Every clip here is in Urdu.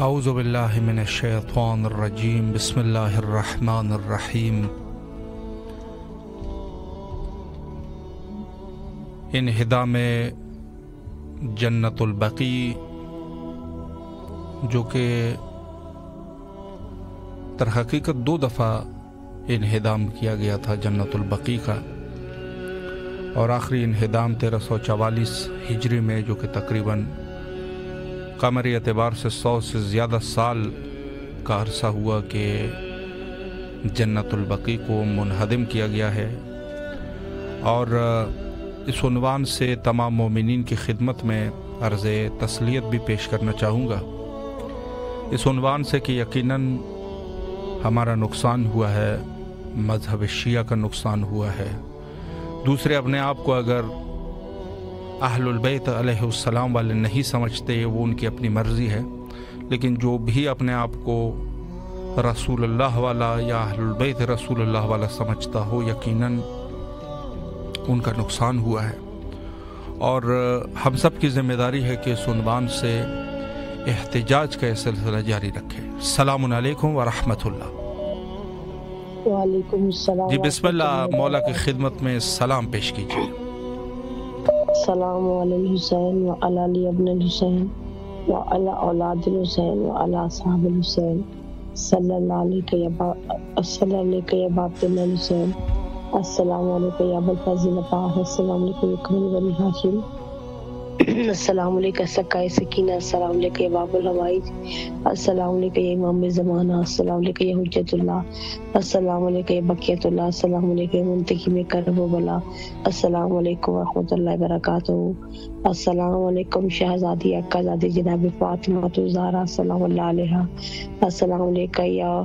اعوذ باللہ من الشیطان الرجیم بسم اللہ الرحمن الرحیم انہدام جنت البقیع جو کہ در حقیقت 2 دفعہ انہدام کیا گیا تھا جنت البقیع کا، اور آخری انہدام 1344 ہجری میں، جو کہ تقریباً قمری اعتبار سے 100 سے زیادہ سال کا عرصہ ہوا کہ جنت البقیع کو منہدم کیا گیا ہے۔ اور اس عنوان سے تمام مومنین کی خدمت میں عرض تسلیت بھی پیش کرنا چاہوں گا، اس عنوان سے کہ یقیناً ہمارا نقصان ہوا ہے، مذہب شیعہ کا نقصان ہوا ہے۔ دوسرے اپنے آپ کو اگر اہل البیت علیہ السلام والے نہیں سمجھتے، وہ ان کی اپنی مرضی ہے، لیکن جو بھی اپنے آپ کو رسول اللہ والا یا اہل البیت رسول اللہ والا سمجھتا ہو، یقیناً ان کا نقصان ہوا ہے۔ اور ہم سب کی ذمہ داری ہے کہ اس عنوان سے احتجاج کا سلسلہ جاری رکھیں۔ السلام علیکم ورحمۃ اللہ۔ وعلیکم السلام۔ جی بسم اللہ، مولا کی خدمت میں سلام پیش کیجیے۔ السلام علی الحسین وعلی علی ابن الحسین وعلی اولاد الحسین وعلی اصحاب الحسین صلی اللہ علیہ یا باب الحسین، السلام علیکم یا ابوالفضل عباس، السلام علیکم یا کمال بنی ہاشم، السلام علیکم سکائے سکینہ، السلام علیکم یا باب الحوائج، السلام علیکم یا امام زمانہ، السلام علیکم یا حجت اللہ، السلام علیکم یا بقیت اللہ، السلام علیکم یا منتقم کرب و بلا، السلام علیکم ورحمۃ اللہ وبرکاتہ، السلام علیکم شہزادی اکا زادی جناب فاطمہ الزہرا سلام اللہ علیہا، السلام علیکم یا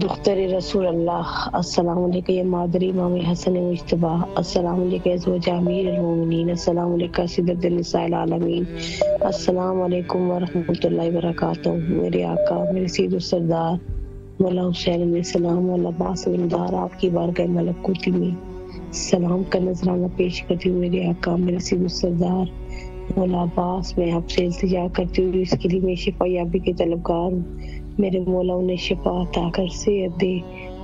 دختر رسول اللہ، السلام علیکم یا مادری امام حسن مجتبی، السلام علیکم یا زوج امیر المومنین، السلام علیکم سیدۃ النساء العالمین، السلام علیکم ورحمۃ اللہ وبرکاتہ۔ میرے آقا، میرے سید السردار مولا حسین علیہ السلام والا عباس علمدار، آپ کی بارگاہ ملکوتی میں سلام کا نذرانہ پیش کرتی ہوں۔ میرے آقا، میرے سید السردار مولا عباس، میں آپ سے التجا کرتی ہوں، اس کے لیے میں شفا یابی کے طلبگار ہوں۔ میرے مولا انہیں شفا عطا کر، صحت دے،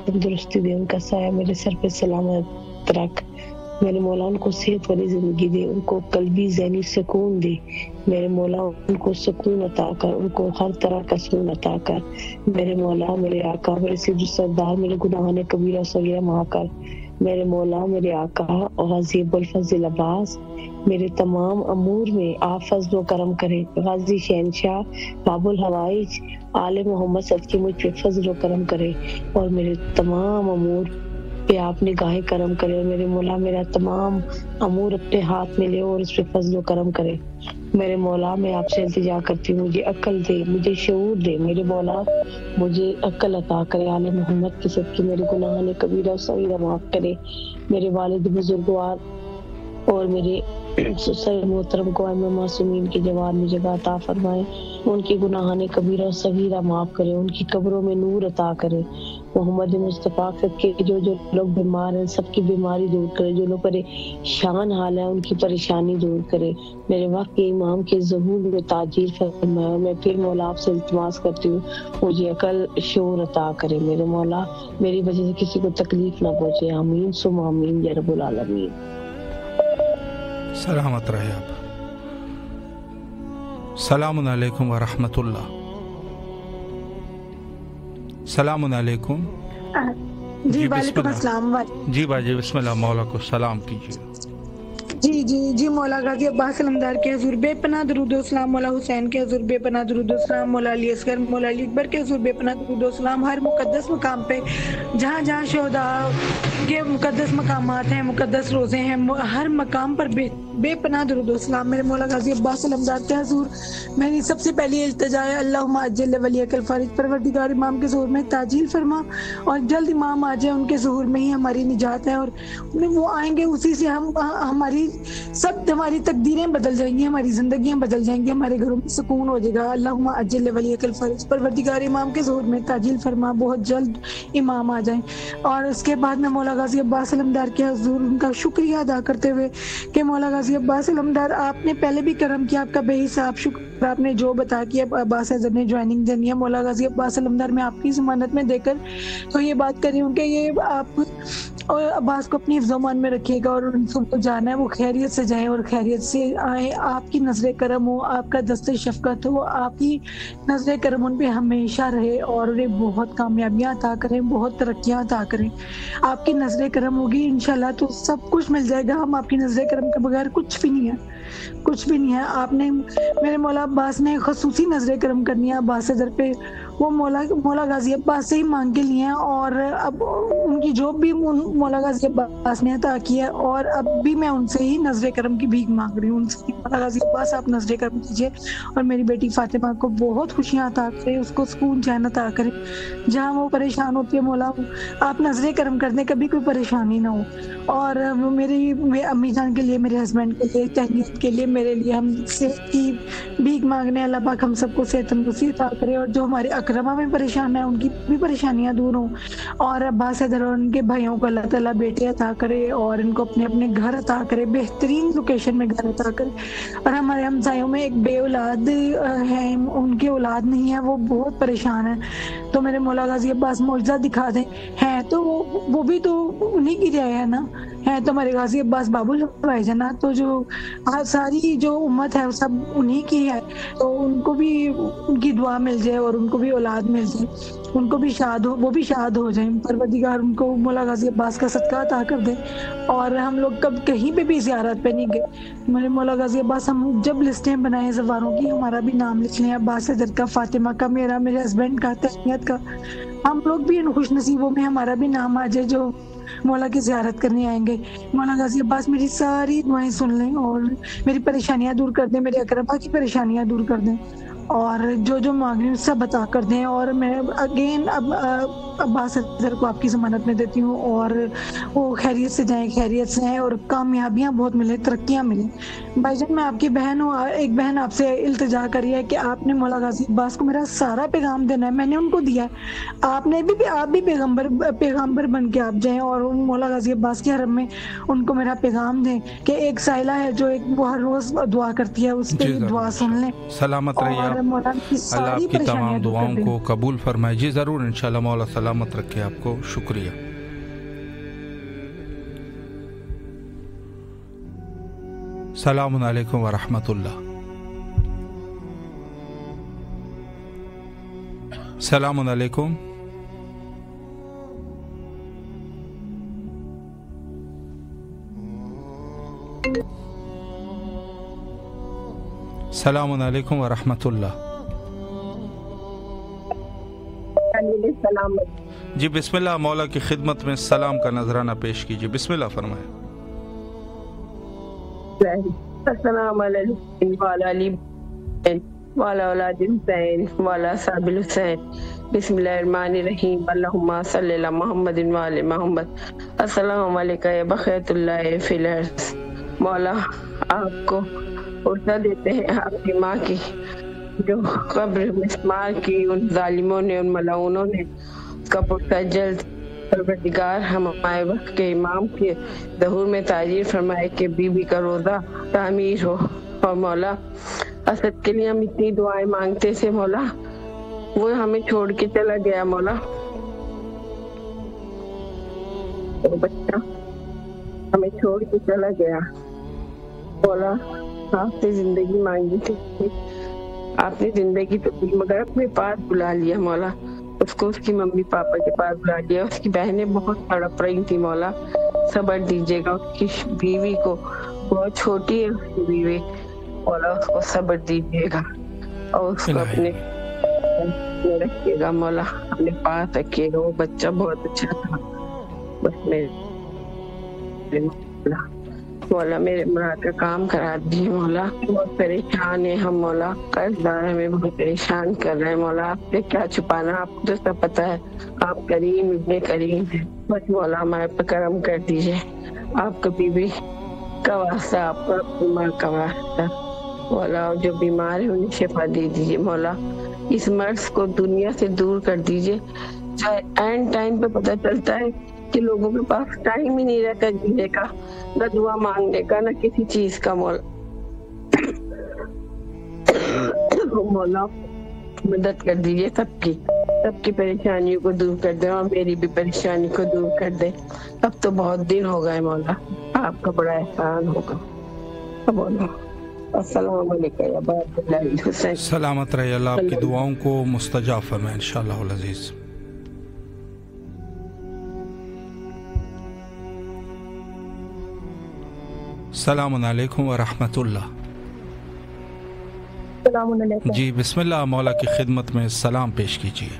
تندرستی دے، ان کا سایہ میرے سر پہ سلامت رکھ۔ میرے مولا ان کو صحت والی زندگی دے، ان کو قلبی ذہنی سکون دے۔ میرے مولا ان کو سکون عطا کر، ان کو ہر طرح کا سکون عطا کر۔ میرے مولا، میرے آقا، میرے سید السردار، میرے گناہان کبیرہ صغیرہ معاف کر۔ میرے مولا، میرے آقا غازی ابوالفضل عباس، میرے تمام امور میں آپ فضل و کرم کریں۔ غازی شہنشاہ باب الحوائج آل محمد صدقے مجھ پہ فضل و کرم کرے، اور میرے تمام امور پہ آپ نگاہ کرم کرے، اور میرے مولا میرا تمام امور اپنے ہاتھ میں لے اور اس پہ فضل و کرم کرے۔ میرے مولا، میں آپ سے التجا کرتی ہوں، مجھے عقل دے، مجھے شعور دے۔ میرے مولا مجھے عقل عطا کرے، آل محمد کے صدقے میرے گناہان کبیرہ صغیرہ معاف کرے۔ میرے والد بزرگوار اور میرے سر محترم کو ائمہ معصومین کے جوار میں جگہ عطا فرمائے، ان کی گناہان کبیرہ صغیرہ معاف کرے، ان کی قبروں میں نور عطا کرے۔ محمد مصطفیٰ کے جو لوگ بیمار ہیں، سب کی بیماری دور کرے، جو لوگ پریشان حال ہیں ان کی پریشانی دور کرے۔ میرے وقت کے امام کے ظہور میں تاجیل فرمائے۔ میں پھر مولا آپ سے التماس کرتی ہوں، مجھے عقل شعور عطا کرے۔ میرے مولا میری وجہ سے کسی کو تکلیف نہ پہنچے، آمین ثم آمین یا رب العالمین۔ سلامت رہے آپ۔ السلام علیکم ورحمۃ اللہ۔ السلام علیکم۔ جی وعلیکم السلام۔ جی باجی بسم اللہ، مولا کو سلام کیجیے۔ جی مولا غازی عباس علمدار کے حضور بے پناہ درود و سلام، مولا حسین کے حضور بے پناہ درود و سلام، مولا علی اصغر مولا علی اکبر کے حضور بے پناہ درود و سلام۔ ہر مقدس مقام پہ جہاں جہاں شہداء کے مقدس مقامات ہیں، مقدس روزے ہیں، ہر مقام پر بے پناہ درود و سلام۔ میرے مولا غازی عباس علمدار کے حضور میری سب سے پہلی التجا ہے، اللہم عجل ولیک الفارج، پروردگار امام کے ظہور میں تعجیل فرما، اور جلد امام آ جائے، ان کے ظہور میں ہی ہماری نجات ہے، اور وہ آئیں گے، اسی سے ہماری ہماری تقدیریں بدل جائیں گی، ہماری زندگیاں بدل جائیں گی، ہمارے گھروں میں سکون ہو جائے گا۔ اللہم عجل ولیک الفارج، پروردگار امام کے ظہور میں تعجیل فرما، بہت جلد امام آ جائیں۔ اور اس کے بعد میں مولا غازی عباس علمدار کے حضور ان کا شکریہ ادا کرتے ہوئے کہ مولا غازی عباس علمدار آپ نے پہلے بھی کرم کیا، آپ کا بے حساب شکر، آپ نے جو بتا کہ عباس حضرت نے جوائننگ دینی ہے مولا غازی عباس علمدار، میں آپ کی ضمانت میں دے کر تو یہ بات کر رہی ہوں کہ یہ آپ اور عباس کو اپنی حفظ و امان میں رکھیے گا، اور ان سب کو جانا ہے وہ خیریت سے جائیں اور خیریت سے آئیں، آپ کی نظر کرم ہو، آپ کا دست شفقت ہو، آپ کی نظر کرم ان پہ ہمیشہ رہے اور انہیں بہت کامیابیاں عطا کریں، بہت ترقیاں عطا کریں۔ آپ کی نظر کرم ہوگی انشاءاللہ تو سب کچھ مل جائے گا، ہم آپ کی نظر کرم کے بغیر کچھ بھی نہیں ہے، کچھ بھی نہیں ہے۔ آپ نے میرے مولا عباس نے خصوصی نظر کرم کرنی ہے عباس حضرت پہ، وہ مولا غازی عباس سے ہی مانگ کے لیے ہیں، اور اب ان کی جو بھی مولا غازی عباس نے عطا کیا ہے، اور اب بھی میں ان سے ہی نظر کرم کی بھیک مانگ رہی ہوں، ان سے مولا غازی عباس آپ نظر کرم کیجیے اور میری بیٹی فاطمہ کو بہت خوشیاں عطا کریں، اس کو سکون چین عطا کریں، جہاں وہ پریشان ہوتی ہے مولا آپ نظر کرم کر دیں، کبھی کوئی پریشانی نہ ہو۔ اور میری امی جان کے لیے، میرے ہسبینڈ کے لیے، تہنیت کے لیے، میرے لیے ہم صحت کی بھیک مانگنے، اللہ پاک ہم سب کو صحت تندرستی عطا کرے، اور جو ہمارے اقربا میں پریشان ہیں ان کی بھی پریشانیاں دور ہوں، اور عباس حیدر اور ان کے بھائیوں کو اللہ تعالیٰ بیٹے عطا کرے اور ان کو اپنے اپنے گھر عطا کرے، بہترین لوکیشن میں گھر عطا کرے۔ اور ہمارے ہمسایوں میں ایک بے اولاد ہے، ان کی اولاد نہیں ہے، وہ بہت پریشان ہیں، تو میرے مولا غازی عباس معجزہ دکھا دیں، ہے تو وہ بھی تو انہی کی رائے ہے نا، ہے تو ہمارے غازی عباس بابو بھائی جانا، تو جو ساری جو امت ہے وہ سب انہی کی ہے، تو ان کو بھی ان کی دعا مل جائے اور ان کو بھی اولاد مل جائے، ان کو بھی شاد ہو، وہ بھی شاد ہو جائیں، پروردگار ان کو مولا غازی عباس کا صدقہ عطا کر دے۔ اور ہم لوگ کب کہیں پہ بھی زیارت پہ نہیں گئے، میرے مولا غازی عباس ہم جب لسٹیں بنائیں زواروں کی ہمارا بھی نام لکھ لیں، عباس حضرت کا، فاطمہ کا، میرا، میرے ہسبینڈ کا، تہنیت کا، ہم لوگ بھی ان خوش نصیبوں میں ہمارا بھی نام آ جائے جو مولا کی زیارت کرنے آئیں گے۔ مولا غازی عباس میری ساری دعائیں سن لیں اور میری پریشانیاں دور کر دیں، میرے اقربا کی پریشانیاں دور کر دیں، اور جو مانگ رہی ہوں سب عطا کر دیں۔ اور میں اگین اب عباس حضرت کو آپ کی ضمانت میں دیتی ہوں، اور وہ خیریت سے جائیں، خیریت سے ہیں، اور کامیابیاں بہت ملیں، ترقیاں ملیں۔ بھائی جان میں آپ کی بہن ہوں، ایک بہن آپ سے التجا کری ہے کہ آپ نے مولا غازی عباس کو میرا سارا پیغام دینا ہے، میں نے ان کو دیا ہے، آپ بھی پیغمبر بن کے آپ جائیں اور مولا غازی عباس کے حرم میں ان کو میرا پیغام دیں کہ ایک سائلہ ہے جو وہ ہر روز دعا کرتی ہے، اس پہ دعا سن لیں۔ سلامت رہیے آپ، اللہ آپ کی تمام دعاؤں کو قبول فرمائے۔ جی ضرور، انشاءاللہ مولا سلامت رکھے آپ کو، شکریہ۔ السلام علیکم ورحمۃ اللہ۔ السلام علیکم۔ السلام علیکم ورحمۃ اللہ۔ جی بسم اللہ، مولا کی خدمت میں سلام کا نذرانہ پیش کیجیے، بسم اللہ فرمائیں۔ السلام علیکم وعلی علی وعلی اولاد حسین وعلی صاحب الحسین، بسم اللہ الرحمن الرحیم، اللہم صلی علی محمد وعلی محمد۔ السلام علیکم یا بقیت اللہ فی الارض۔ مولا آپ کو عرضہ دیتے ہیں آپ کی ماں کی جو قبر مسمار کی ان ظالموں نے، ان ملعونوں نے، اس کا پختہ جلد پروردگار ہمارے وقت کے امام کے ظہور میں تعجیل فرمائے کہ بی بی کا روزہ تعمیر ہو۔ اور مولا اسد کے لیے ہم اتنی دعائیں مانگتے تھے مولا، وہ ہمیں چھوڑ کے چلا گیا مولا، وہ بچہ ہمیں چھوڑ کے چلا گیا مولا۔ آپ نے زندگی مانگی تھی، آپ نے زندگی تو دی مگر اپنے پاس بلا لیا مولا، اس کو اس کی ممی پاپا کے پاس بلا لیا، اس کی بہنیں بہت تڑپ رہی تھی مولا، صبر دیجیے گا، اس کی بیوی کو، بہت چھوٹی ہے اس کی بیوی مولا، اس کو صبر دیجیے گا اور اس کو اپنے رکھیے گا مولا، اپنے پاس رکھیے گا، وہ بچہ بہت اچھا تھا بس میرے مولا میرے مراد کا کام کرا دیجیے مولا، بہت پریشان ہیں ہم مولا، قرض دار ہمیں بہت پریشان کر رہے ہیں مولا، آپ سے کیا چھپانا، آپ کو تو سب پتا ہے، آپ کریم ابن کریم ہیں، بس مولا ہمارے پر کرم کر دیجیے، آپ کا بیوی کا واسطہ، آپ کا اپنی ماں کا واسطہ مولا، جو بیمار ہے انہیں شفا دے دیجیے مولا، اس مرض کو دنیا سے دور کر دیجیے، چاہے اینڈ ٹائم پہ پتہ چلتا ہے کہ لوگوں کے پاس ٹائم ہی نہیں رہتا جینے کا، نہ دعا مانگنے کا، نہ کسی چیز کا۔ مولا مدد کر دیجیے سب کی پریشانیوں کو دور کر دے، اور میری بھی پریشانی کو دور کر دے۔ اب تو بہت دن ہو گئے مولا، آپ کا بڑا احسان ہوگا۔ بولو السلام علیکم یا باب اللہ حسین۔ سلامت رہے، اللہ آپ کی دعاؤں کو مستجاب فرمائے انشاءاللہ العزیز۔ السلام علیکم ورحمۃ اللہ۔ السلام علیکم۔ جی بسم اللہ، مولا کی خدمت میں سلام پیش کیجیے۔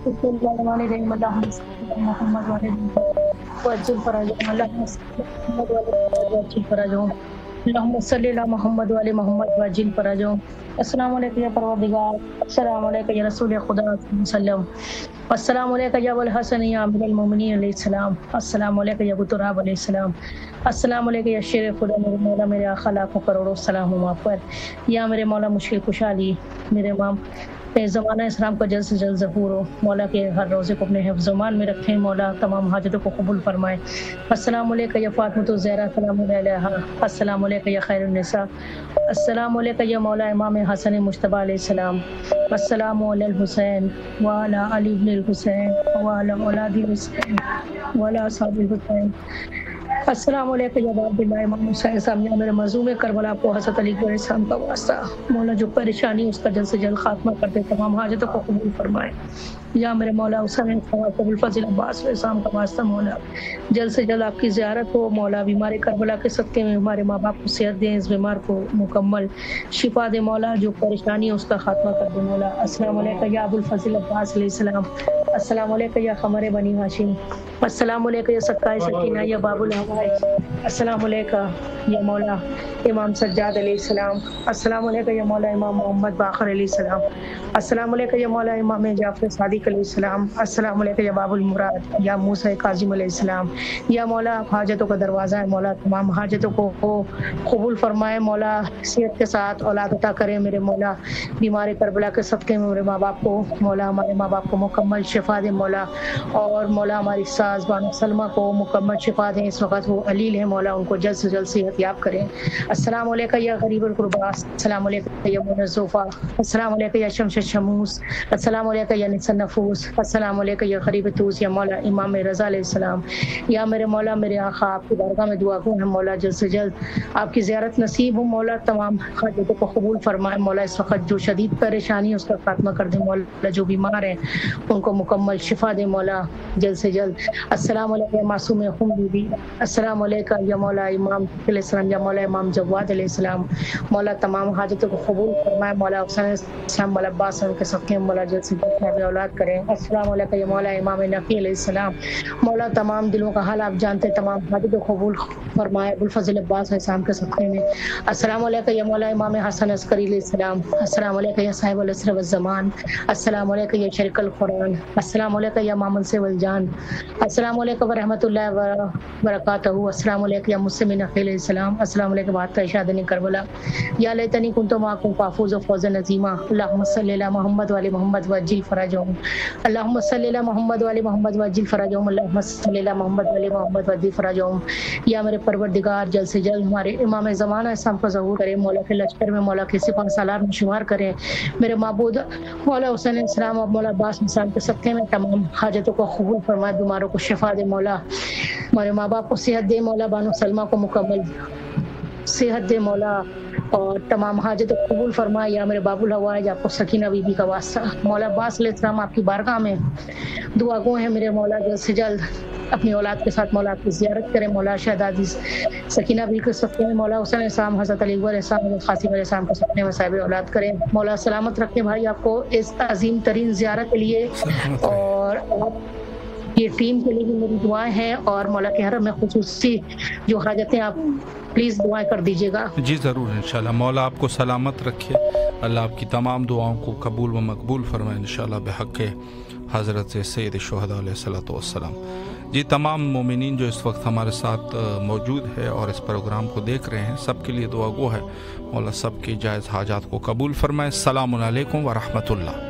بسم اللہ الرحمن الرحیم، اللہم صل علی محمد و علی محمد وعجل فرجهم، اللہم صل علی محمد و علی محمد وعجل فرجهم، اللہم صل علی محمد و علی محمد وعجل فرجهم۔ السلام علیکم یا پروردگار، السلام علیکم یا رسول خدا صلی اللہ علیہ وسلم، السلام علیکم یا ابو الحسن یا امیر المومنین علیہ السلام، السلام علیکم یا ابو تراب علیہ السلام، السلام علیکم یا شیر خدا میرے مولا، میرے آقا لاکھوں کروڑوں سلام ہوں آپ پر۔ یا میرے مولا مشکل کشالی، میرے امام زمانہ اسلام کا جلد سے جلد ظہور ہو، مولا کے ہر روزے کو اپنے حفظ زمان میں رکھیں، مولا تمام حاجتوں کو قبول فرمائے۔ السلام علیکم یا فاطمۃ الزہرا سلام علیہا، السلام علیکم یا خیر النساء، السلام علیکم یا مولا امام حسن مجتبی علیہ السلام، السلام علی الحسین وعلی علی بن الحسین وعلی اولاد الحسین وعلی اصحاب الحسین، السلام علیکم یا باب اللہ امام حسین صاحب، یا میرے مظلوم کربلا کو حضرت علی علیہ السلام کا واسطہ، مولا جو پریشانی اس کا جلد سے جلد خاتمہ کر دے، تمام حاجتوں کو قبول فرمائے۔ یا میرے مولا حسین ابو الفضل عباس علیہ السلام کا واسطہ، مولا جلد سے جلد آپ کی زیارت ہو، مولا بیمار کربلا کے صدقے میں ہمارے ماں باپ کو صحت دیں، اس بیمار کو مکمل شفا دے، مولا جو پریشانی ہے اس کا خاتمہ کر دے مولا۔ السلام علیکم یا ابو الفضل عباس علیہ السلام، السلام علیکم یا قمر بنی ہاشم، السلام علیکم یا سکائے سکینہ یا باب الحوائج، السلام علیکم یا مولا امام سجاد علیہ السلام، السلام علیکم یا مولا امام محمد باقر علیہ السلام، السلام علیکم یا مولا امام جعفر صادق علیہ السلام، السلام علیکم یا باب المراد یا موسیٰ کاظم علیہ السلام۔ یا مولا حاجتوں کا دروازہ ہے، مولا تمام حاجتوں کو قبول فرمائے، مولا صحت کے ساتھ اولاد عطا کرے میرے مولا، بیمار کربلا کے صدقے میں میرے ماں باپ کو، مولا ہمارے ماں باپ کو مکمل شفا دے مولا، اور مولا ہماری ساز بانو سلمہ کو مکمل شفا دیں، اس وقت وہ علیل ہے مولا، ان کو جلد سے جلد صحت یاب کریں۔ السلام علیکم یا غریب القربا، السلام علیکم یا منزوفہ، السلام علیکم یا شمس شموس، السلام علیکم یا نس نفوس، السلام علیکم یا غریب توس یا مولا امام رضا علیہ السلام۔ یا میرے مولا میرے آقا آپ کی بارگاہ میں دعا گو ہے مولا، جلد سے جلد آپ کی زیارت نصیب ہو مولا، تمام حاجتوں کو قبول فرمائے مولا، اس وقت جو شدید پریشانی ہے اس کا خاتمہ کر دے مولا، جو بیمار ہیں ان کو مکمل شفا دے مولا جلد سے جلد۔ السلام علیکم یا معصوم خون بی بی، السلام علیکم یا مولا امام علیہ السلام یا مولا امام جواد علیہ السلام، مولا تمام حاجتوں کو قبول فرمائے مولا، حسین السلام مولا عباس کے صدقے مولا جلد سے جلد ہمیں اولاد کریں۔ السلام علیکم یا مولا امام نقی علیہ السلام، مولا تمام دلوں کا حال آپ جانتے، تمام حاجتوں کو قبول فرمائے ابو الفضل عباس علیہ السلام کے صدقے میں۔ السلام علیکم یا مولا امام حسن عسکری علیہ السلام، السلام علیکم یا صاحب العصر والزمان، السلام علیکم یا شریک القرآن، السلام علیکم یا مامن سے والجان، السلام علیکم ورحمۃ اللہ وبرکاتہ، السلام علیکم یا مسلم نقی علیہ السلام، السلام علیکم بادشاہ شادنی کربلا، یا لیتنی کنت معکم فافوز فوزا نظیما، اللہم صلی علی محمد وعلی محمد وعجل فرجهم، اللہم صلی علی محمد وعلی محمد وعجل فرجهم، اللہم صلی علی محمد وعلی محمد وعجل فرجهم۔ یا میرے پروردگار جلد سے جلد ہمارے امام زمانہ اسلام کو ظہور کرے مولا، کے لشکر میں مولا کے سپاہ سالار میں شمار کرے میرے معبود مولا حسین السلام اور مولا عباس السلام کے صدقے میں تمام حاجتوں کو قبول فرمائے، بیماروں کو شفا دے مولا، ہمارے ماں باپ کو صحت دے مولا، بانو سلمہ کو مکمل صحت دے مولا، اور تمام حاجتوں کو قبول فرمائے۔ یا میرے باب الحوائج آپ کو سکینہ بی بی کا واسطہ، مولا عباس علیہ السلام آپ کی بارگاہ میں دعا گو ہیں میرے مولا، جلد سے جلد اپنی اولاد کے ساتھ مولا کی زیارت کریں مولا، شہزادی سکینہ بی کے صدقے میں مولا حسین السلام حضرت علی علیہ السلام قاسم علیہ السلام کے صدقے میں صاحب اولاد کریں مولا، سلامت رکھیں بھائی آپ کو اس عظیم ترین زیارت کے لیے، اور یہ ٹیم کے لیے بھی میری دعائیں ہیں، اور مولا کے حرم میں خصوصی جو حاجتیں آپ پلیز دعائیں کر دیجیے گا۔ جی ضرور انشاءاللہ، مولا آپ کو سلامت رکھے، اللہ آپ کی تمام دعاؤں کو قبول و مقبول فرمائے انشاءاللہ بحق حضرت سید الشہداء علیہ الصلوۃ والسلام۔ جی تمام مومنین جو اس وقت ہمارے ساتھ موجود ہے اور اس پروگرام کو دیکھ رہے ہیں، سب کے لیے دعا گو ہے مولا، سب کی جائز حاجات کو قبول فرمائے۔ السلام علیکم ورحمۃ اللہ۔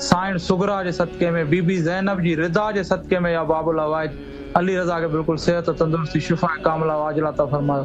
سائن سگرا جے صدقے میں، بی بی زینب جی رضا جے صدقے میں، یا باب العوائد علی رضا کے بالکل صحت تندرستی شفا کاملہ واجلہ عطا فرماؤ.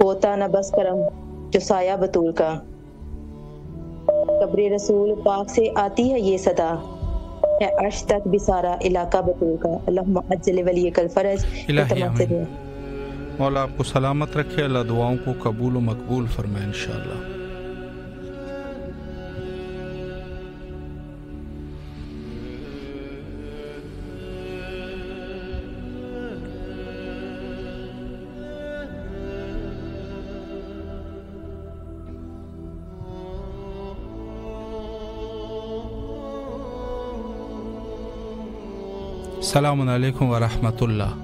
ہوتا نہ بس کرم جو سایہ بطول کا، قبر رسول پاک سے آتی ہے یہ صدا، ہے عرش تک بھی سارا علاقہ بطول کا۔ اللہم عجل ولی کل فرج۔ الہی آمین۔ مولا آپ کو سلامت رکھے، اللہ دعاؤں کو قبول و مقبول فرمائے انشاءاللہ۔ السلام علیکم ورحمۃ اللہ۔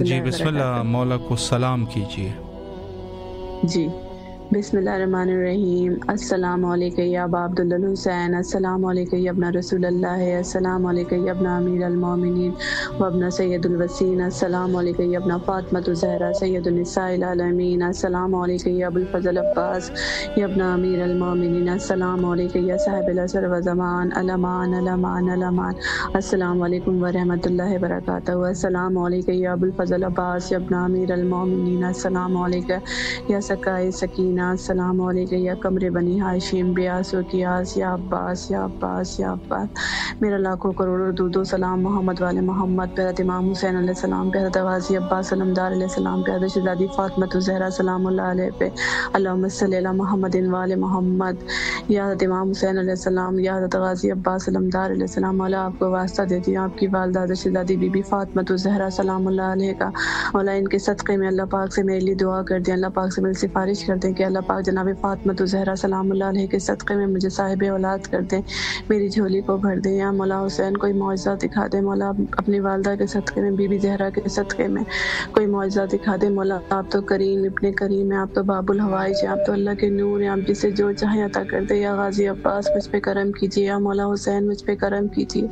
جی بسم اللہ، مولا کو سلام کیجیے۔ جی بسم اللہ الرحمن الرحیم۔ السلام علیکم یا ابا عبداللہ الحسین، السلام علیکم یا ابن رسول اللہ، السلام علیکم یا ابن امیر المومنین و ابن سید الوسین، السلام علیکم یا ابن فاطمۃ الزہرا سید النساء العالمین، السلام علیکم یا ابو الفضل عباس یا ابن امیر المومنین، السلام علیکم یا صاحب العصر و زمان، الامان الامان الامان، السلام علیکم ورحمۃ اللہ وبرکاتہ، السلام علیکم یا ابو الفضل عباس یا ابن امیر المومنین، السلام علیکم یا سکائے سکینہ، السلام علیکم یا قمر بنی ہاشم بیاس و قیاس، یا عباس یا عباس یا عباس۔ میرا لاکھوں کروڑوں درود و سلام محمد والے محمد پہ، حضرت امام حسین علیہ السلام پہ، حضرت غازی عباس علمدار علیہ السلام پہ، حضرت شہزادی فاطمہ الزہرا سلام اللہ علیہ پہ، اللہم صلی علی محمد وآل محمد۔ یا حضرت امام حسین علیہ السلام، یا حضرت غازی عباس علمدار علیہ السلام، مولا آپ کو واسطہ دیتی ہوں آپ کی والدہ حضرت شہزادی بی بی فاطمہ الزہرا سلام اللہ علیہ کا، مولا ان کے صدقے میں اللہ پاک سے میرے لیے دعا کر دیں، اللہ پاک سے میری سفارش کر دیں کہ اللہ پاک جناب فاطمہ الزہرا سلام اللہ علیہ کے صدقے میں مجھے صاحب اولاد کر دیں، میری جھولی کو بھر دیں۔ یا مولا حسین کوئی معجزہ دکھا دیں مولا، اپنی والدہ کے صدقے میں، بی بی زہرا کے صدقے میں کوئی معجزہ دکھا دیں مولا۔ آپ تو کریم ابن کریم ہیں، آپ تو باب الحوائج ہیں، آپ تو اللہ کے نور ہیں، آپ جسے جو چاہیں عطا کر دیں۔ یا غازی عباس مجھ پہ کرم کیجیے، یا مولا حسین مجھ پہ کرم کیجیے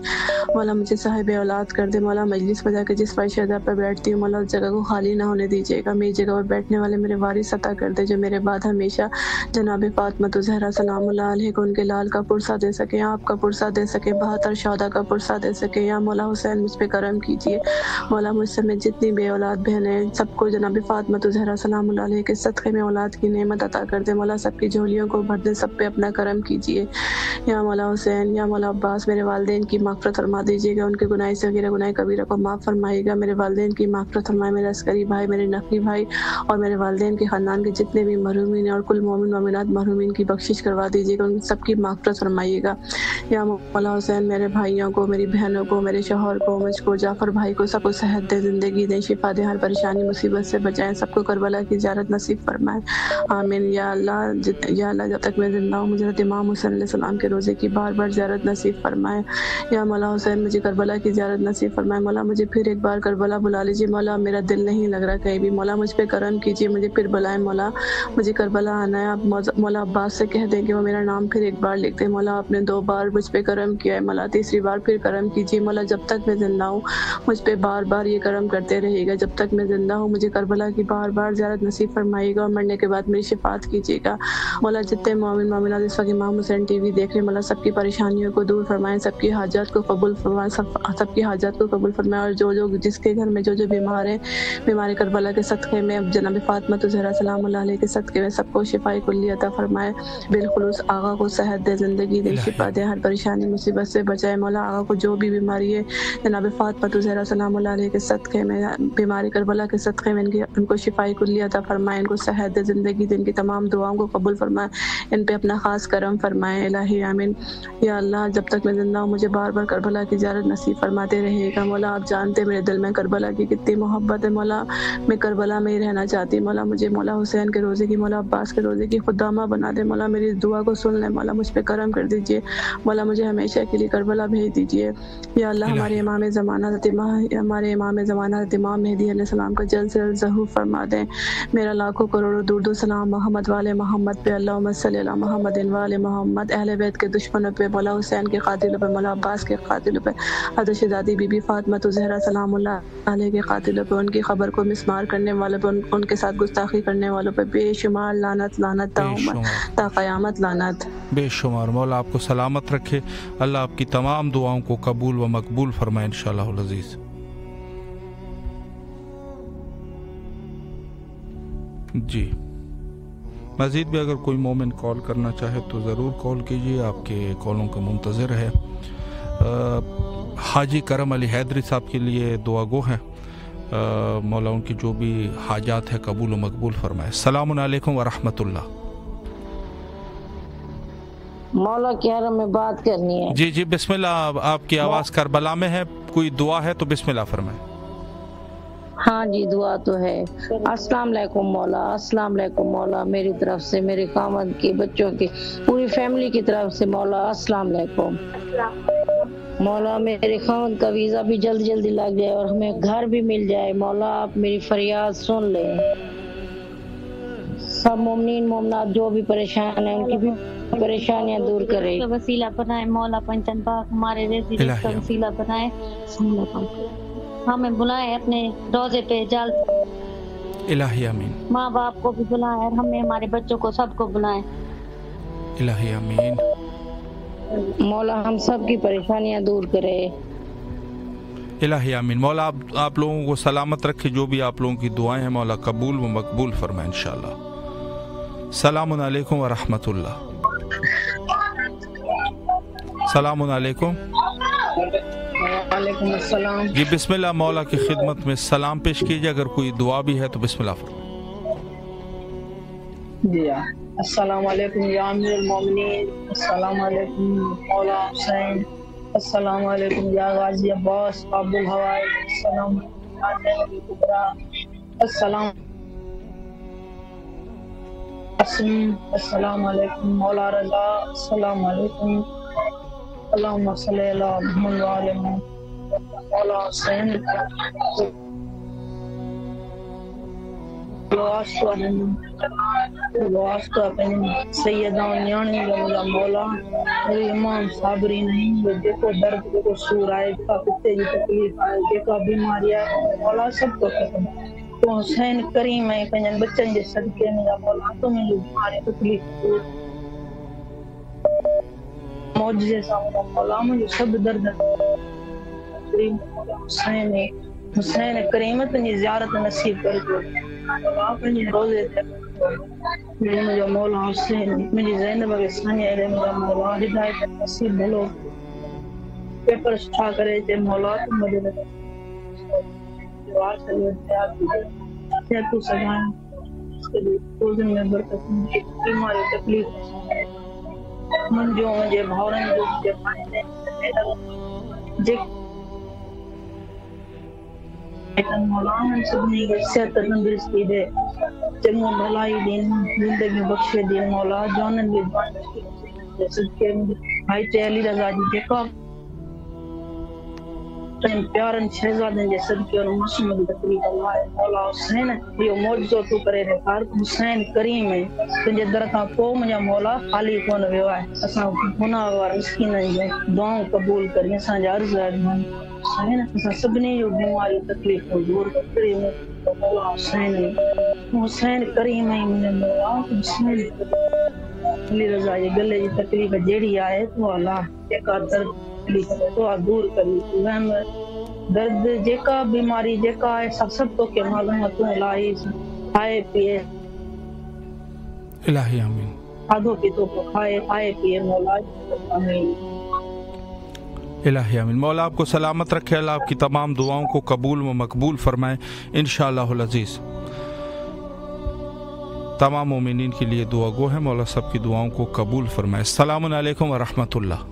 مولا، مجھے صاحب اولاد کر دے مولا۔ مجلس میں جا کے جس فرش شہزاد پہ بیٹھتی ہوں مولا، اس جگہ کو خالی نہ ہونے دیجیے گا، میری جگہ پر بیٹھنے والے میرے وارث عطا کر دے جو میرے بعد ہمیشہ جناب فاطمہ الزہرا سلام اللہ علیہ کو ان کے لال کا پرسہ دے سکیں، آپ کا پرسہ دے سکیں، 72 شہداء کا پرسہ دے سکیں۔ یا مولا حسین مجھ پہ کرم کیجیے مولا، مجھ سے میں جتنی بے اولاد بہنیں سب کو جناب فاطمہ الزہرا سلام اللہ علیہ کے صدقے میں اولاد کی نعمت عطا کر دے مولا، سب کی جھولیوں کو بھر دے، سب پہ اپنا کرم کیجیے۔ یا مولا حسین، یا مولا عباس، میرے والدین کی مغفرت فرما دیجیے گا، ان کے گناہ صغیرہ گناہ کبیرہ کو معاف فرمائے گا، میرے والدین کی مغفرت فرمائے، میرے عسکری بھائی، میرے نقی بھائی اور میرے والدین کے خاندان کے جتنے بھی مرحومین ہیں اور کل مومن مومنات مرحومین کی بخشش کروا دیجیے گا، ان سب کی مغفرت فرمائیے گا۔ یا مولا حسین، میرے بھائیوں کو، میری بہنوں کو، میرے شوہر کو، مجھ کو، جعفر بھائی کو، سب کو صحت دے، زندگی دے، شفا دے، ہر پریشانی مصیبت سے بچائیں، سب کو کربلا کی زیارت نصیب فرمائے، آمین۔ یا اللہ جب تک میں زندہ ہوں مجھے حضرت امام حسین علیہ السلام کے روزے کی بار بار زیارت نصیب فرمائے۔ یا مولا حسین مجھے کربلا کی زیارت نصیب فرمائے مولا، مجھے پھر ایک بار کربلا بلا لیجیے مولا، میرا دل نہیں لگ رہا کہیں بھی مولا، مجھ پہ کرم کیجیے، مجھے پھر بلائیں مولا، مجھے کربلا آنا ہے۔ آپ مولا عباس سے کہہ دیں کہ وہ میرا نام پھر ایک بار لکھ دیں مولا، آپ نے 2 بار مجھ پہ کرم کیا ہے مولا، تیسری بار پھر کرم کیجیے مولا، جب تک میں زندہ ہوں مجھ پہ بار بار یہ کرم کرتے رہے گا، جب تک میں زندہ ہوں مجھے کربلا کی بار بار زیارت نصیب فرمائیے گا، اور مرنے کے بعد میری شفاعت کیجیے گا مولا۔ جتنے مومن مومنات اس وقت امام حسین ٹی وی دیکھ رہے مولا، سب کی پریشانیوں کو دور فرمائیں، سب کی حاجات کو قبول فرمائیں، سب کی حاجات کو قبول فرمائیں، اور جو لوگ جس کے گھر میں جو بیمار ہیں، بیمار کربلا کے صدقے میں جناب فاطمہ الزہرا سلام اللہ علیہ کے صدقے میں سب کو شفاء کلی عطا فرمائے، بالخلوص آغا کو صحت دے، زندگی دے، شفا دے، ہر پریشانی مصیبت سے بچائے مولا۔ آغا کو جو بھی بیماری ہے جناب فاطمہ الزہرا سلام اللہ علیہ کے صدقے میں، بیماری کربلا کے صدقے میں ان کو شفاء کلی عطا فرمائے، ان کو صحت دے، زندگی دے، ان کی تمام دعاؤں کو قبول فرمائے، ان پہ اپنا خاص کرم فرمائے، الہی آمین۔ یا اللہ جب تک میں زندہ ہوں مجھے بار بار کربلا کی زیارت نصیب فرماتے رہے گا مولا، آپ جانتے میرے دل میں کربلا کی کتنی محبت ہے مولا، میں کربلا میں ہی رہنا چاہتی مولا، مجھے مولا حسین کے روزے کی، مولا عباس کے روزے کی خدامہ بنا دے مولا، میری دعا کو سن لے مولا، مجھ پہ کرم کر دیجیے مولا، مجھے ہمیشہ کے لیے کربلا بھیج دیجیے۔ یا اللہ ہمارے امام زمانہ حضرت امام مہدی علیہ السلام کا جلد سے جلد ظہور فرما دیں۔ میرا لاکھوں کروڑوں درود و سلام محمد والے محمد پہ، اللہم صلی علی محمد والے محمد، اہل بیت کے دشمنوں پہ، مولا حسین کے قاتلوں پہ، مولا عباس کے قاتلوں پہ، حضرت شہزادی بی بی فاطمہ الزہرا سلام اللہ علیہ کے قاتلوں پہ، ان کی خبر کو مسمار کرنے والوں پہ، ان کے ساتھ گستاخی کرنے والوں پہ بے شمار لعنت، لعنت تا قیامت لعنت، بے شمار۔ مولا آپ کو سلامت رکھے، اللہ آپ کی تمام دعاؤں کو قبول و مقبول فرمائے انشاءاللہ العزیز۔ جی مزید بھی اگر کوئی مومن کال کرنا چاہے تو ضرور کال کیجیے، آپ کے کالوں کا منتظر ہے۔ حاجی کرم علی حیدری صاحب کے لیے دعا گو ہیں، مولا ان کی جو بھی حاجات ہے قبول و مقبول فرمائے۔ السلام علیکم ورحمۃ اللہ۔ مولا کے حرم میں بات کرنی ہے۔ جی بسم اللہ، آپ کی آواز کربلا میں ہے، کوئی دعا ہے تو بسم اللہ فرمائیں۔ ہاں جی دعا تو ہے۔ السلام علیکم مولا، السلام علیکم مولا، میری طرف سے، میرے خاوند کے بچوں کی پوری فیملی کی طرف سے مولا السلام علیکم۔ مولا میرے خاوند کا ویزا بھی جلدی لگ جائے اور ہمیں گھر بھی مل جائے، مولا آپ میری فریاد سن لیں۔ سب مومنین مومنات جو بھی پریشان ہیں ان کی بھی پریشانیاں دور کرے، وسیلہ بنائے مولا، پنجتن پاک ہمارے رزق کا وسیلہ بنائے، ہمیں بلائے اپنے روزے پہ جلد، الہی آمین۔ ماں باپ کو بھی بلائے اور ہمیں ہمارے بچوں کو سب کو بلائے، الہی آمین۔ مولا ہم سب کی پریشانیاں دور کرے، الہی آمین۔ مولا آپ لوگوں کو سلامت رکھے، جو بھی آپ لوگوں کی دعائیں ہیں مولا قبول و مقبول فرمائے انشاءاللہ۔ السلام علیکم ورحمۃ اللہ۔ السلام علیکم۔ وعلیکم السلام۔ جی بسم اللہ، مولا کی خدمت میں سلام پیش کیجیے، اگر کوئی دعا بھی ہے تو بسم اللہ فرمائیں۔ جی السلام علیکم یا امیر المومنین، السلام علیکم مولا حسین، السلام علیکم یا غازی عباس عبد الحوائے، السلام السلام علیکم مولا رضا، السلام علیکم، اللہم صلی اللہ محمد وعلی محمد، مولا حسین سیدہ نیانی مولا امام صابری نہیں، دیکھو درد کو سور آئے کا، کتے کی تکلیف آئے، دیکھو بیماری آئے مولا سب کو ختم، تو حسین کریم ہے پنجن بچن جے صدقے میں مولا تو میں بیماری تکلیف معجزے سا مولا مجھے سب درد کریم حسین حسین کریم تنجی زیارت نصیب کر دو اپنی روزے مجھے مولا حسین مجھے زینب کے سانی ہے مجھے مولا ہدایت نصیب بھلو پیپر شاہ کرے تے مولا تم مجھے دعا سے تو سجائیں اس کے لیے روزن میں برکت مجھے بیماری تکلیف من جو مجھے بھاورن جو مجھے پائنے جے مولا ہم سبنی کی صحت تندرستی دے، چنگو بھلائی دین، زندگی بخشے دین مولا، جانن بھی بخشے صدقے بھائی چہلی رضا جی دیکھا پیارن شہزادن جے صدقے اور معصوم دی تکلیف اللہ ہے مولا حسین یہ معجزو تو کرے رہے کار حسین کریم ہے تنجے درخواں کو مجھا مولا خالی کون ویوا ہے اساں گناہ وار مسکینن جو دعاؤں قبول کریں اساں جا عرض ہے حسین اساں سبنی جو بیماری تکلیف کو دور کرے مولا حسین کریم ہے مجھے مولا حسین علی رضا یہ گلے کی تکلیف جیڑی آئے تو اللہ جیکا درد تو دور کری وہم درد جیکا بیماری جیکا ہے سب تو کے معلومات لائی کھائے پیے الہی آمین کھادو پیتو کو کھائے پیے مولا آمین الہی آمین۔ مولا آپ کو سلامت رکھے، اللہ آپ کی تمام دعاؤں کو قبول و مقبول فرمائے انشاءاللہ العزیز۔ تمام مومنین کے لیے دعا گو ہے، مولا سب کی دعاؤں کو قبول فرمائے۔ السلام علیکم ورحمۃ اللہ۔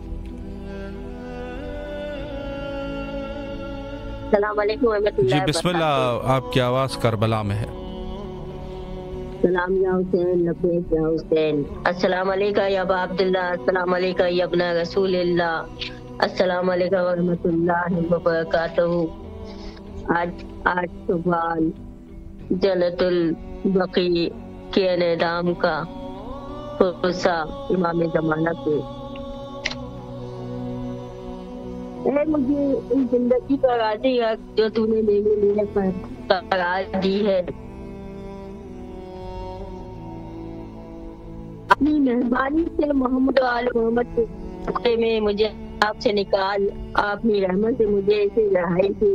السلام علیکم ورحمۃ اللہ۔ جی بسم اللہ، آپ کی آواز کربلا میں ہے۔ سلام یا حسین، لبیک یا حسین، السلام علیکم یا ابا عبداللہ، السلام علیکم یا ابن رسول اللہ، السلام علیکم ورحمۃ اللہ وبرکاتہ۔ آج صبح جنت البقیع کے انعام کا فرصہ امام زمانہ پہ اے مجھے ان زندگی کا راضی حق جو تو نے میرے لیے قرار دی ہے، اپنی مہربانی سے محمد و آل محمد کے راستے میں مجھے آپ سے نکال، آپ کی رحمت سے مجھے اسے رہائی دے۔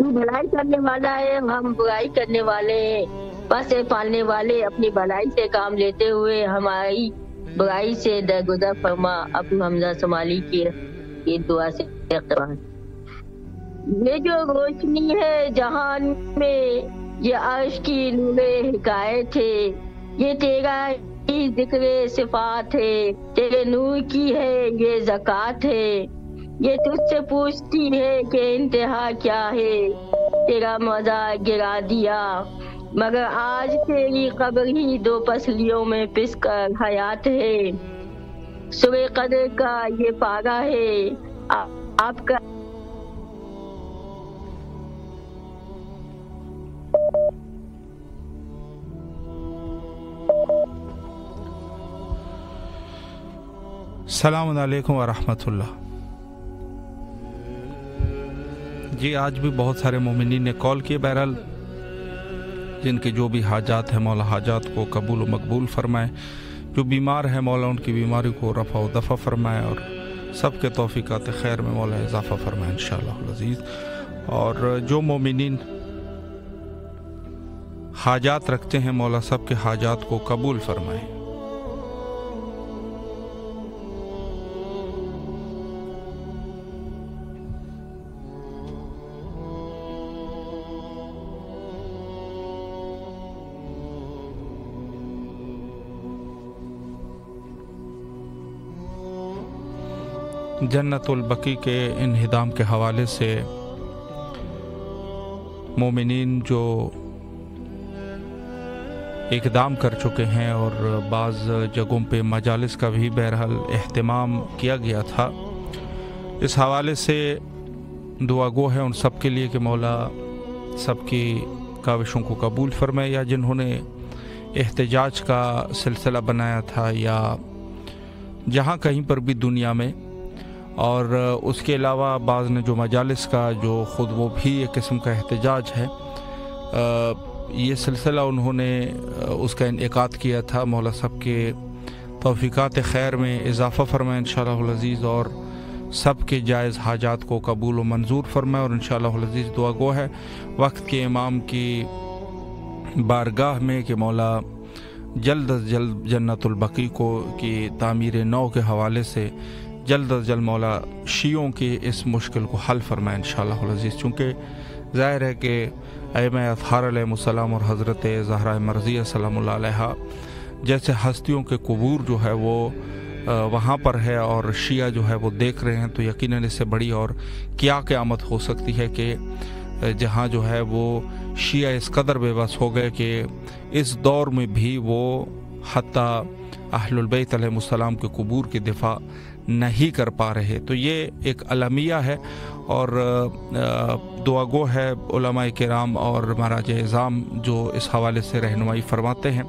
تو بھلائی کرنے والا ہے، ہم برائی کرنے والے ہیں، بس پالنے والے اپنی بھلائی سے کام لیتے ہوئے ہماری برائی سے درگزر فرما۔ ابو حمزہ سومالی کی دعا سے اقتباس۔ یہ جو روشنی ہے جہان میں، یہ عرش کی نور حکایت ہے، یہ تیرا ہی ذکر صفات ہے، تیرے نور کی ہے یہ زکات ہے، یہ تجھ سے پوچھتی ہے کہ انتہا کیا ہے، تیرا مزہ گرا دیا مگر آج تیری قبر ہی دو پسلیوں میں پس کر حیات ہے، سورہ قدر کا یہ پارہ ہے آپ کا۔ السلام علیکم ورحمۃ اللہ۔ جی آج بھی بہت سارے مومنین نے کال کیے، بہرحال جن کے جو بھی حاجات ہیں مولا حاجات کو قبول و مقبول فرمائے، جو بیمار ہیں مولا ان کی بیماری کو رفع و دفع فرمائے، اور سب کے توفیقات خیر میں مولا اضافہ فرمائے انشاءاللہ العزیز۔ اور جو مومنین حاجات رکھتے ہیں مولا سب کے حاجات کو قبول فرمائے۔ جنت البقیع کے انہدام کے حوالے سے مومنین جو اقدام کر چکے ہیں اور بعض جگہوں پہ مجالس کا بھی بہرحال اہتمام کیا گیا تھا، اس حوالے سے دعا گو ہے ان سب کے لیے کہ مولا سب کی کاوشوں کو قبول فرمائے، یا جنہوں نے احتجاج کا سلسلہ بنایا تھا یا جہاں کہیں پر بھی دنیا میں، اور اس کے علاوہ بعض نے جو مجالس کا جو خود وہ بھی ایک قسم کا احتجاج ہے، یہ سلسلہ انہوں نے اس کا انعقاد کیا تھا۔ مولا سب کے توفیقات خیر میں اضافہ فرمائے انشاءاللہ العزیز، اور سب کے جائز حاجات کو قبول و منظور فرمائے، اور انشاءاللہ العزیز دعا گو ہے وقت کے امام کی بارگاہ میں کہ مولا جلد از جلد جنت البقیع کو کی تعمیر نو کے حوالے سے جلد از جلد مولا شیعوں کی اس مشکل کو حل فرمائے انشاءاللہ العزیز، چونکہ ظاہر ہے کہ ائمہ اطہار علیہ السلام اور حضرت زہرا مرضیہ سلام اللہ علیہا جیسے ہستیوں کے قبور جو ہے وہ وہاں پر ہے، اور شیعہ جو ہے وہ دیکھ رہے ہیں، تو یقیناً اس سے بڑی اور کیا قیامت ہو سکتی ہے کہ جہاں جو ہے وہ شیعہ اس قدر بے بس ہو گئے کہ اس دور میں بھی وہ حتیٰ اہل البیت علیہ السلام کے قبور کی دفاع نہیں کر پا رہے۔ تو یہ ایک المیہ ہے، اور دعا گو ہے علماء کرام اور مراجع اعظام جو اس حوالے سے رہنمائی فرماتے ہیں،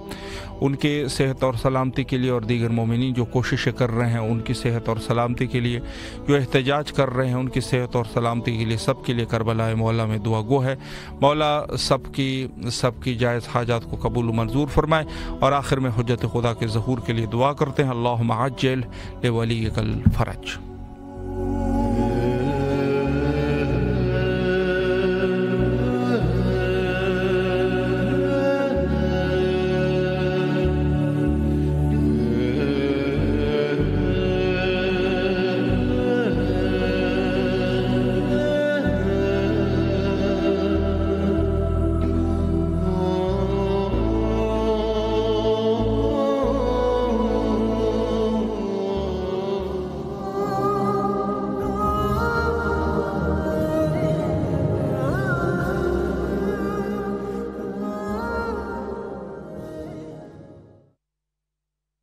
ان کے صحت اور سلامتی کے لیے، اور دیگر مومنین جو کوششیں کر رہے ہیں ان کی صحت اور سلامتی کے لیے، جو احتجاج کر رہے ہیں ان کی صحت اور سلامتی کے لیے، سب کے لیے کربلا مولا میں دعا گو ہے مولا سب کی جائز حاجات کو قبول و منظور فرمائے۔ اور آخر میں حجت خدا کے ظہور کے لیے دعا کرتے ہیں، اللہم عجل لولیک الفرج۔